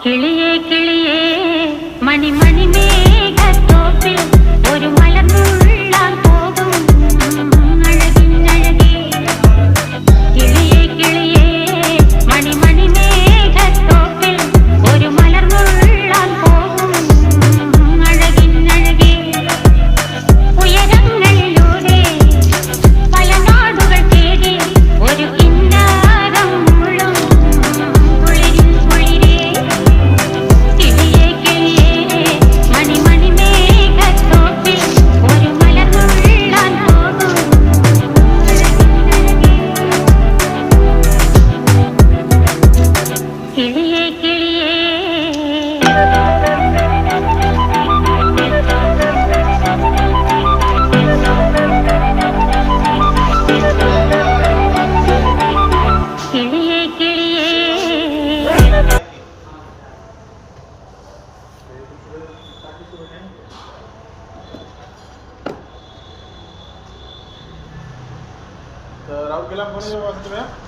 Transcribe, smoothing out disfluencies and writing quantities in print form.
കിളിയേ കിളിയേ മണിമണി മേഘത്തോപ്പിൽ ഒരു മലർന്നുള്ളാൻ പോകും അഴകിനഴകേ. കിളിയേ കിളിയേ മണിമണി മേഘത്തോപ്പിൽ ഒരു മലർന്നുള്ളാൻ പോകും അഴകിനഴകേ. ഉയരങ്ങളിലൂടെ പല നാടുകൾ തേടി ഒരു കിന്നാരം മുഴും കുളിരിൽ കുളിരേ. കിളിയേ കിളിയേ മണിമണി മേഘത്തോപ്പിൽ ഒരു മലർന്നുള്ളാൻ പോകും അഴകിനഴകേ. കിളിയേ കിളിയേ കിളിയേ കിളിയേ तर राहुल गेला कोणी वाजत